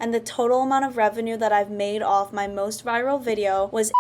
and the total amount of revenue that I've made off my most viral video was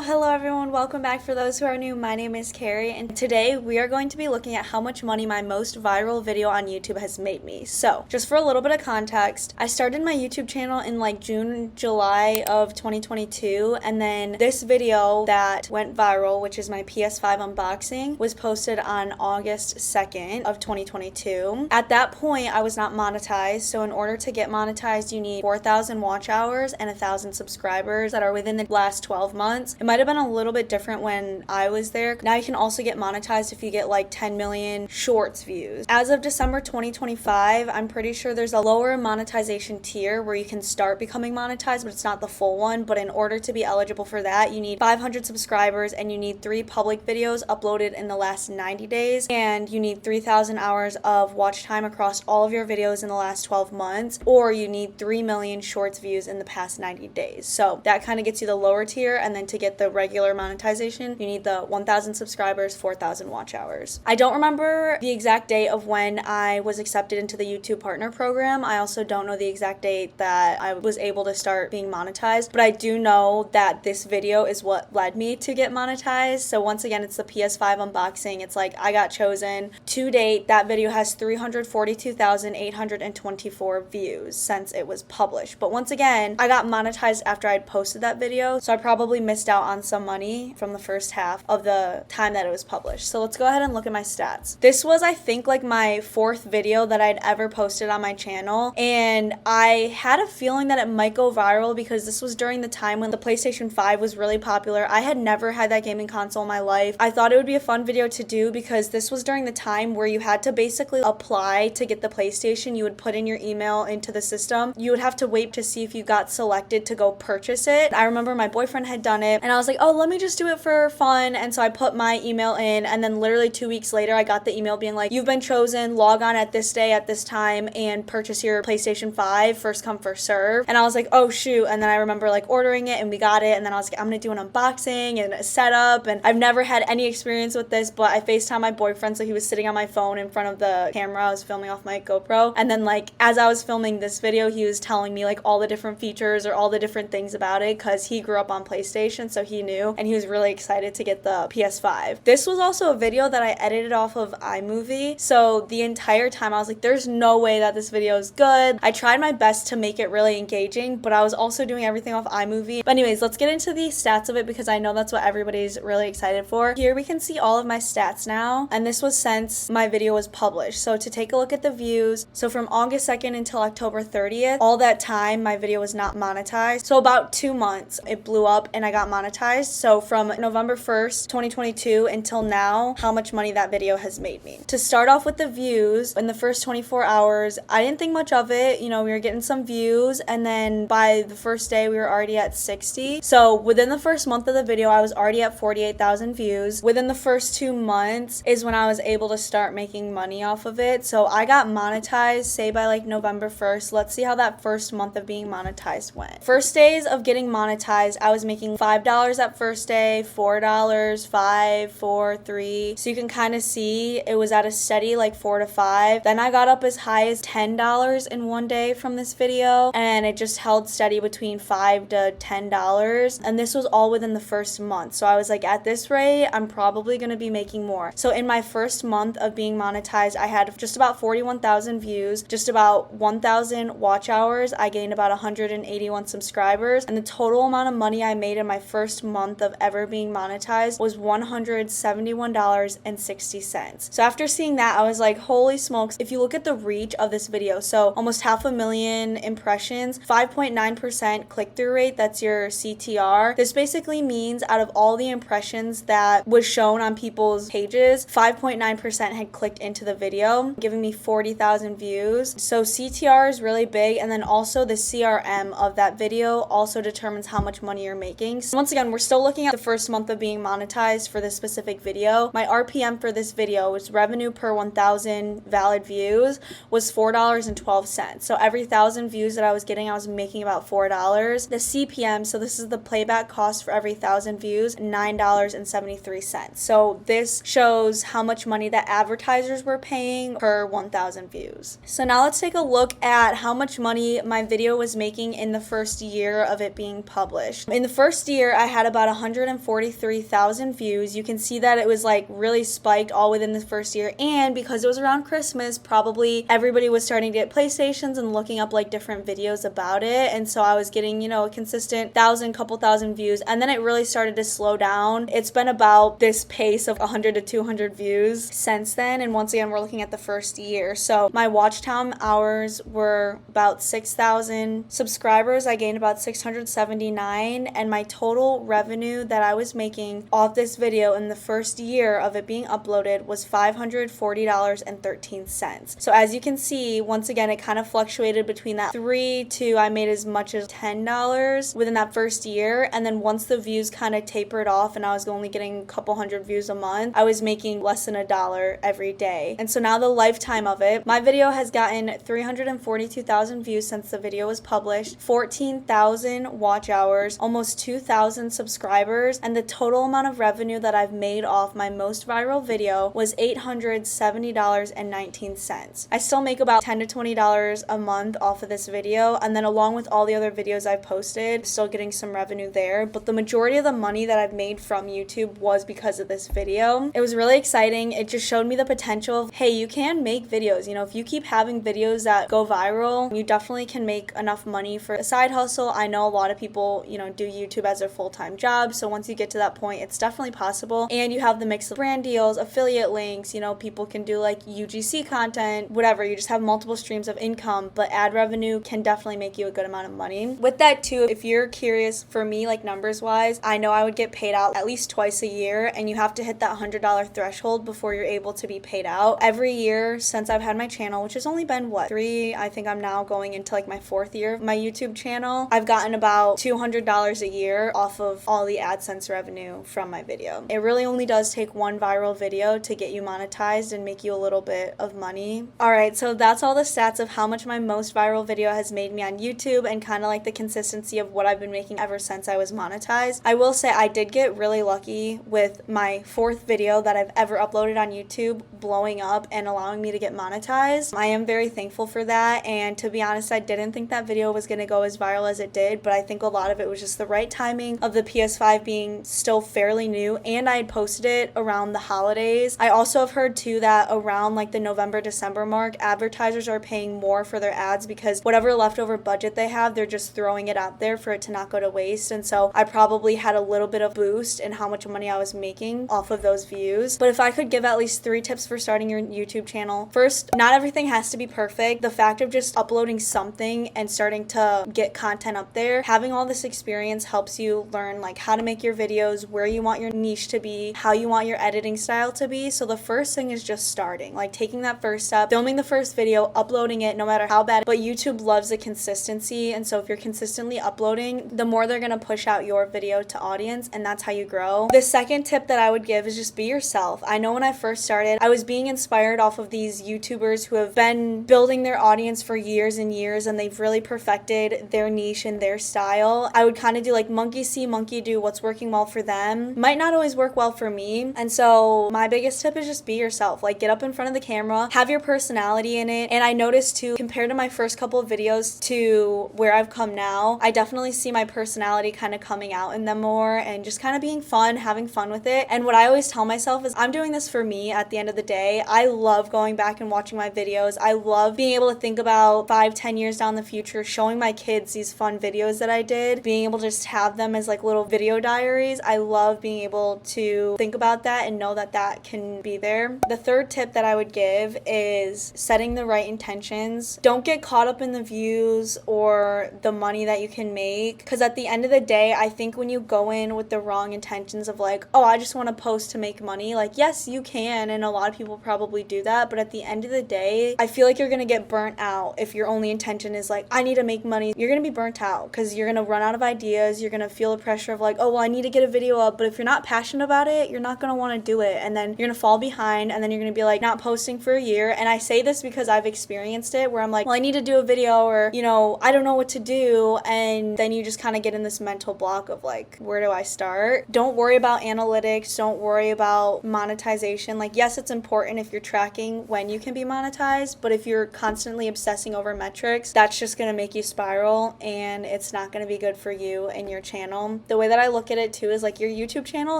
Hello everyone, welcome back. For those who are new, my name is Carrie, and today we are going to be looking at how much money my most viral video on YouTube has made me. So, just for a little bit of context, I started my YouTube channel in like June, July of 2022, and then this video that went viral, which is my PS5 unboxing, was posted on August 2nd of 2022. At that point, I was not monetized, so in order to get monetized, you need 4,000 watch hours and 1,000 subscribers that are within the last 12 months. It might have been a little bit different when I was there. Now you can also get monetized if you get like 10 million shorts views. As of December 2025, I'm pretty sure there's a lower monetization tier where you can start becoming monetized, but it's not the full one. But in order to be eligible for that, you need 500 subscribers and you need 3 public videos uploaded in the last 90 days, and you need 3,000 hours of watch time across all of your videos in the last 12 months, or you need 3 million shorts views in the past 90 days. So that kind of gets you the lower tier, and then to get the regular monetization, you need the 1,000 subscribers, 4,000 watch hours. I don't remember the exact date of when I was accepted into the YouTube Partner Program. I also don't know the exact date that I was able to start being monetized, but I do know that this video is what led me to get monetized. So once again, it's the PS5 unboxing. It's like I got chosen. To date, that video has 342,824 views since it was published. But once again, I got monetized after I'd posted that video, so I probably missed out on some money from the first half of the time that it was published. So let's go ahead and look at my stats. This was, I think, like my 4th video that I'd ever posted on my channel, and I had a feeling that it might go viral because this was during the time when the PlayStation 5 was really popular. I had never had that gaming console in my life. I thought it would be a fun video to do because this was during the time where you had to basically apply to get the PlayStation. You would put in your email into the system. You would have to wait to see if you got selected to go purchase it. I remember my boyfriend had done it, and I was like, oh, let me just do it for fun. And so I put my email in, and then literally 2 weeks later, I got the email being like, you've been chosen, log on at this day at this time and purchase your PlayStation 5, first come, first serve. And I was like, oh shoot. And then I remember like ordering it, and we got it. And then I was like, I'm gonna do an unboxing and a setup. And I've never had any experience with this, but I FaceTimed my boyfriend, so he was sitting on my phone in front of the camera. I was filming off my GoPro. And then like, as I was filming this video, he was telling me like all the different features or all the different things about it because he grew up on PlayStation, so he knew, and he was really excited to get the PS5. This was also a video that I edited off of iMovie, so the entire time I was like, there's no way that this video is good. I tried my best to make it really engaging, but I was also doing everything off iMovie. But anyways, let's get into the stats of it because I know that's what everybody's really excited for. Here we can see all of my stats now, and this was since my video was published. So to take a look at the views, so from August 2nd until October 30th, all that time my video was not monetized. So about 2 months it blew up and I got monetized. So from November 1st, 2022 until now, how much money that video has made me. To start off with the views, in the first 24 hours, I didn't think much of it. You know, we were getting some views, and then by the first day, we were already at 60. So within the first month of the video, I was already at 48,000 views. Within the first 2 months is when I was able to start making money off of it. So I got monetized, say by like November 1st. Let's see how that first month of being monetized went. First days of getting monetized, I was making $5 that first day, $4, $5, $4, $3. So you can kind of see it was at a steady like $4 to $5. Then I got up as high as $10 in one day from this video, and it just held steady between $5 to $10. And this was all within the first month. So I was like, at this rate, I'm probably going to be making more. So in my first month of being monetized, I had just about 41,000 views, just about 1,000 watch hours. I gained about 181 subscribers, and the total amount of money I made in my first month of ever being monetized was $171.60. So after seeing that, I was like, holy smokes. If you look at the reach of this video, so almost 500,000 impressions, 5.9% click-through rate, that's your CTR. This basically means out of all the impressions that was shown on people's pages, 5.9% had clicked into the video, giving me 40,000 views. So CTR is really big, and then also the CRM of that video also determines how much money you're making. So once again, again, we're still looking at the first month of being monetized for this specific video. My RPM for this video was revenue per 1,000 valid views was $4.12. So every 1,000 views that I was getting, I was making about $4. The CPM, so this is the playback cost for every 1,000 views, $9.73. So this shows how much money that advertisers were paying per 1,000 views. So now let's take a look at how much money my video was making in the first year of it being published. In the first year, I had about 143,000 views. You can see that it was like really spiked all within the first year, and because it was around Christmas, probably everybody was starting to get PlayStations and looking up like different videos about it, and so I was getting, a consistent couple thousand views, and then it really started to slow down. It's been about this pace of 100 to 200 views since then, and once again, we're looking at the first year. So my watch time hours were about 6,000. Subscribers, I gained about 679, and my total revenue that I was making off this video in the first year of it being uploaded was $540.13. So as you can see, once again, it kind of fluctuated between that $3 to I made as much as $10 within that first year, and then once the views kind of tapered off and I was only getting a couple hundred views a month, I was making less than $1 every day. And so now the lifetime of it, my video has gotten 342,000 views since the video was published, 14,000 watch hours, almost 2,000 subscribers, and the total amount of revenue that I've made off my most viral video was $870.19. I still make about $10 to $20 a month off of this video, and then along with all the other videos I've posted, still getting some revenue there, but the majority of the money that I've made from YouTube was because of this video. It was really exciting. It just showed me the potential of, hey, you can make videos. If you keep having videos that go viral, you definitely can make enough money for a side hustle. I know a lot of people, do YouTube as their full-time job, so once you get to that point, it's definitely possible. And you have the mix of brand deals, affiliate links, people can do like UGC content, whatever. You just have multiple streams of income, but ad revenue can definitely make you a good amount of money. With that too, if you're curious, for me, like numbers wise, I know I would get paid out at least twice a year, and you have to hit that $100 threshold before you're able to be paid out. Every year since I've had my channel, which has only been three, I think I'm now going into like my 4th year of my YouTube channel, I've gotten about $200 a year off of all the AdSense revenue from my video. It really only does take one viral video to get you monetized and make you a little bit of money. Alright, so that's all the stats of how much my most viral video has made me on YouTube, and kind of like the consistency of what I've been making ever since I was monetized. I will say I did get really lucky with my 4th video that I've ever uploaded on YouTube blowing up and allowing me to get monetized. I am very thankful for that, and to be honest, I didn't think that video was going to go as viral as it did, but I think a lot of it was just the right timing of the PS5 being still fairly new, and I had posted it around the holidays. I also have heard too that around like the November-December mark, advertisers are paying more for their ads because whatever leftover budget they have, they're just throwing it out there for it to not go to waste, and so I probably had a little bit of boost in how much money I was making off of those views. But if I could give at least 3 tips for starting your YouTube channel, first, not everything has to be perfect. The fact of just uploading something and starting to get content up there, having all this experience helps you learn like how to make your videos, where you want your niche to be, how you want your editing style to be. So the first thing is just starting, like taking that first step, filming the first video, uploading it no matter how bad. But YouTube loves the consistency, and so if you're consistently uploading, the more they're going to push out your video to audience, and that's how you grow. The second tip that I would give is just be yourself. I know when I first started, I was being inspired off of these YouTubers who have been building their audience for years and years, and they've really perfected their niche and their style. I would kind of do like monkey see, monkey do. What's working well for them might not always work well for me, and so my biggest tip is just be yourself. Like get up in front of the camera, have your personality in it. And I noticed too, compared to my first couple of videos to where I've come now, I definitely see my personality kind of coming out in them more, and just kind of being fun, having fun with it. And what I always tell myself is I'm doing this for me at the end of the day. I love going back and watching my videos. I love being able to think about 5-10 years down the future, showing my kids these fun videos that I did, being able to just have them as like little video diaries. I love being able to think about that and know that that can be there. The third tip that I would give is setting the right intentions. Don't get caught up in the views or the money that you can make, because at the end of the day, I think when you go in with the wrong intentions of like, oh, I just want to post to make money, like yes, you can, and a lot of people probably do that, but at the end of the day, I feel like you're gonna get burnt out if your only intention is like, I need to make money. You're gonna be burnt out because you're gonna run out of ideas, you're gonna feel the pressure of like, oh, well, I need to get a video up. But if you're not passionate about it, you're not going to want to do it. And then you're going to fall behind, and then you're going to be like not posting for a year. And I say this because I've experienced it, where I'm like, well, I need to do a video, or, you know, I don't know what to do. And then you just kind of get in this mental block of like, where do I start? Don't worry about analytics. Don't worry about monetization. Like, yes, it's important if you're tracking when you can be monetized, but if you're constantly obsessing over metrics, that's just going to make you spiral, and it's not going to be good for you and your channel. The way that I look at it too is like, your YouTube channel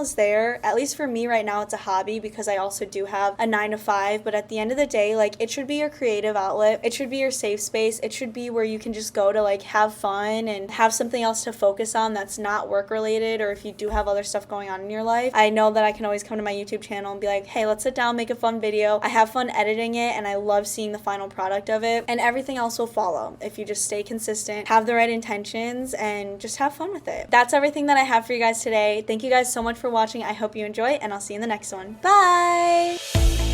is there, at least for me right now, it's a hobby because I also do have a 9 to 5, but at the end of the day, like, it should be your creative outlet. It should be your safe space. It should be where you can just go to like have fun and have something else to focus on that's not work related, or if you do have other stuff going on in your life, I know that I can always come to my YouTube channel and be like, hey, let's sit down, make a fun video. I have fun editing it, and I love seeing the final product of it, and everything else will follow if you just stay consistent, have the right intentions, and just have fun with it. That's everything that I have for you guys today. Thank you guys so much for watching. I hope you enjoy, and I'll see you in the next one. Bye!